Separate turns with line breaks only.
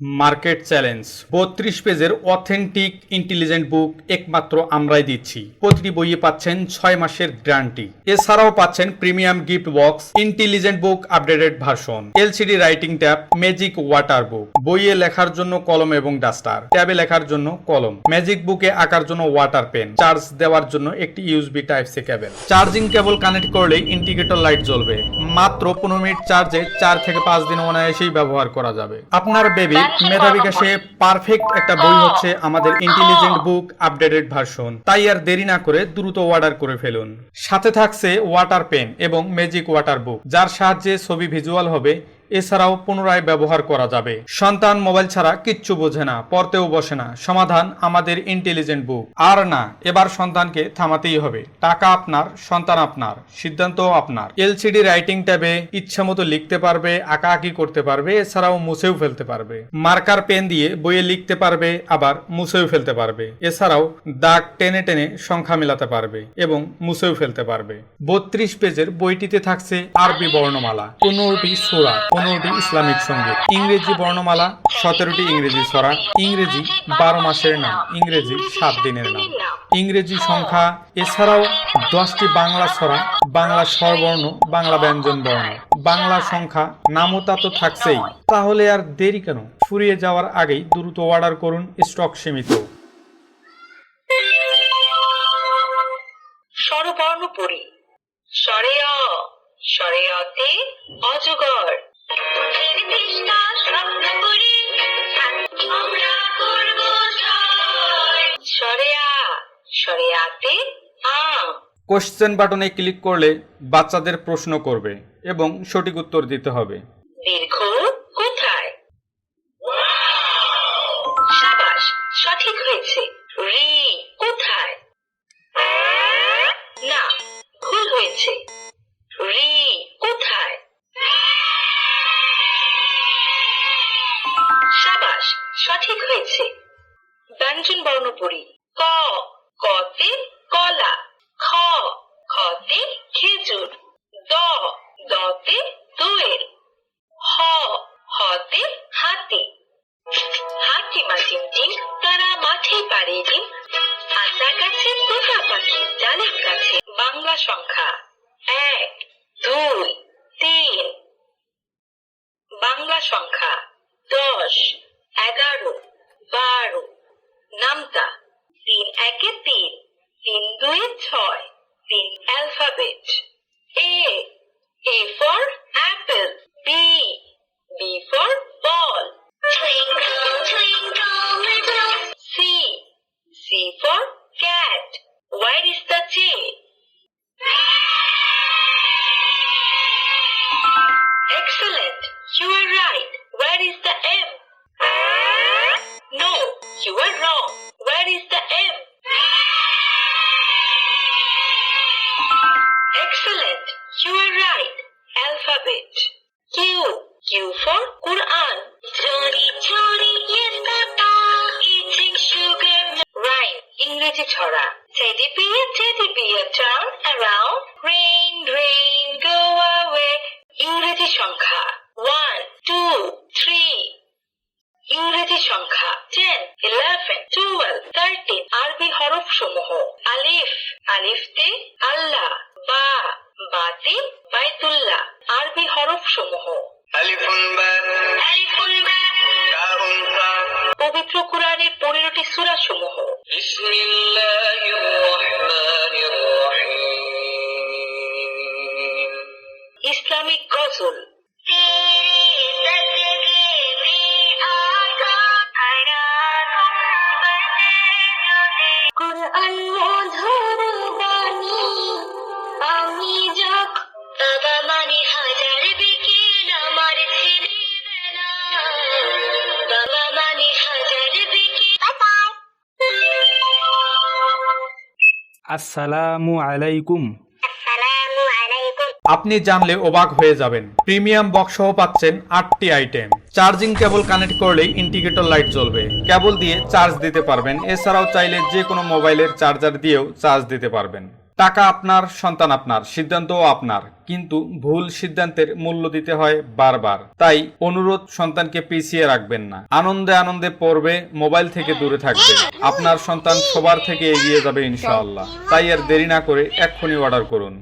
Market challenge 32 পেজের authentic intelligent বুক একমাত্র আমরাই দিচ্ছি। প্রতিটি বইয়ে পাচ্ছেন 6 মাসের গ্যারান্টি। এছাড়াও পাচ্ছেন premium gift box, intelligent book updated version, LCD writing tab, magic water book, বইয়ে লেখার জন্য কলম এবং ডাস্টার, ট্যাবে লেখার জন্য কলম, ম্যাজিক বুকে আঁকার জন্য ওয়াটার পেন, চার্জ দেওয়ার জন্য একটি USB type C cable. Charging cable connect করলেই ইন্ডিকেটর লাইট জ্বলবে। মাত্র 15 মিনিট চার্জে 4 থেকে 5 দিন অনায়াসেই ব্যবহার করা যাবে। আপনার বেবি মেধা বিকাশে পারফেক্ট একটা বই হচ্ছে আমাদের ইন্টেলিজেন্ট বুক আপডেটেড ভার্সন। তাই আর দেরি না করে দ্রুত অর্ডার করে ফেলুন। সাথে থাকছে ওয়াটার পেন এবং ম্যাজিক ওয়াটার বুক, যার সাহায্যে ছবি ভিজুয়াল হবে। এছাড়াও পুনরায় ব্যবহার করা যাবে। সন্তান মোবাইল ছাড়া কিচ্ছু বোঝে না, পড়তেও বসে না, সমাধান আমাদের ইন্টেলিজেন্ট বুক। আর না, এবার সন্তানকে থামাতেই হবে। টাকা আপনার, সন্তান আপনার, সিদ্ধান্ত আপনার। এলসিডি রাইটিং ট্যাবে ইচ্ছা মতো লিখতে পারবে, আঁকাআঁকি করতে পারবে, এছাড়াও মুছেও ফেলতে পারবে। মার্কার পেন দিয়ে বইয়ে লিখতে পারবে, আবার মুছেও ফেলতে পারবে। এছাড়াও দাগ টেনে টেনে সংখ্যা মেলাতে পারবে এবং মুছেও ফেলতে পারবে। 32 পেজের বইটিতে থাকছে আরবি বর্ণমালা, 15টি সূরা, 15টি ইসলামিক সঙ্গীত, ইংরেজি বর্ণমালা, 17টি ইংরেজি ছড়া, ইংরেজি 12 মাসের নাম, ইংরেজি 7 দিনের নাম, ইংরেজি সংখ্যা, এছাড়াও 10টি বাংলা ছড়া, বাংলা স্বরবর্ণ, বাংলা ব্যঞ্জন বর্ণ, বাংলা সংখ্যা, নামতা তো থাকছেই। তাহলে আর দেরি কেন? ফুরিয়ে যাওয়ার আগেই দ্রুত অর্ডার করুন, স্টক সীমিত।
স্বরবর্ণ পড়ি। স্বরে অ, স্বরে অতে অজগর। স্বরে আ, স্বরে আতে আম।
কোশ্চেন বাটনে ক্লিক করলে বাচ্চাদের প্রশ্ন করবে এবং সঠিক উত্তর দিতে হবে।
দীর্ঘ কোথায়? সাবাস, সঠিক হয়েছে। রি কোথায়? না, ভুল হয়েছে। রি কোথায়? সাবাস, সঠিক হয়েছে। ব্যঞ্জন বর্ণ পড়ি। ক, কতে কলা। খ, খতে খেজুর। দ, দতে দোয়েল। হ, হতে হাতি। হাতিমা টিমটিম, তারা মাঠে পাড়ে ডিম। আতা গাছে তোতা পাখি ডালের কাছে। বাংলা সংখ্যা 1, 2, 3। বাংলা সংখ্যা 10, 11, 12। নামতা 3 1 3, 3 2 6, 3 alphabet. A, A for apple. B, B for ball. Twinkle, twinkle, little. C, C for cat. Where is the J? Excellent. You are right. Where is the M? No, you are wrong. Where is the M? Excellent. You are right. Alphabet. Q. Q for Quran. Chori chori yes papa. Eating sugar. Rhyme. ইংরেজি ছড়া। Teddy bear turn around. Rain rain go away. ইংরেজি সংখ্যা 1, 2, 3। ইংরেজি সংখ্যা 10, 11, 12, 13। আরবি হরফ সমূহ। আলিফ, আলিফতে আল্লাহ। বা, বাতে বাইতুল্লাহ। আরবি হরফ সমূহ।
আলিফুন বা,
আলিফুল বা,
তাউন তা।
পবিত্র কোরআনের 15টি সূরা সমূহ।
বিসমিল্লাহির রহমানির রহিম।
ইসলামিক গজল। কোরআন মধুর বাণী, আমি যখন বাবা মানে হাজার বিকেল আমার ছেলেবেলা। বাবা মানে হাজার বিকেল।
আসসালামু আলাইকুম। আপনি জানলে অবাক হয়ে যাবেন। প্রিমিয়াম বক্স সহ পাচ্ছেন 8টি আইটেম। চার্জিং কেবল কানেক্ট করলেই ইন্ডিকেটর লাইট জ্বলবে। কেবল দিয়ে চার্জ দিতে পারবেন। এছাড়াও চাইলে যে কোনো মোবাইলের চার্জার দিয়েও চার্জ দিতে পারবেন। টাকা আপনার, সন্তান আপনার, সিদ্ধান্তও আপনার, কিন্তু ভুল সিদ্ধান্তের মূল্য দিতে হয় বারবার। তাই অনুরোধ, সন্তানকে পিছিয়ে রাখবেন না। আনন্দে আনন্দে পড়বে, মোবাইল থেকে দূরে থাকবে। আপনার সন্তান সবার থেকে এগিয়ে যাবে ইনশাআল্লাহ। তাই আর দেরি না করে এক্ষুনি অর্ডার করুন।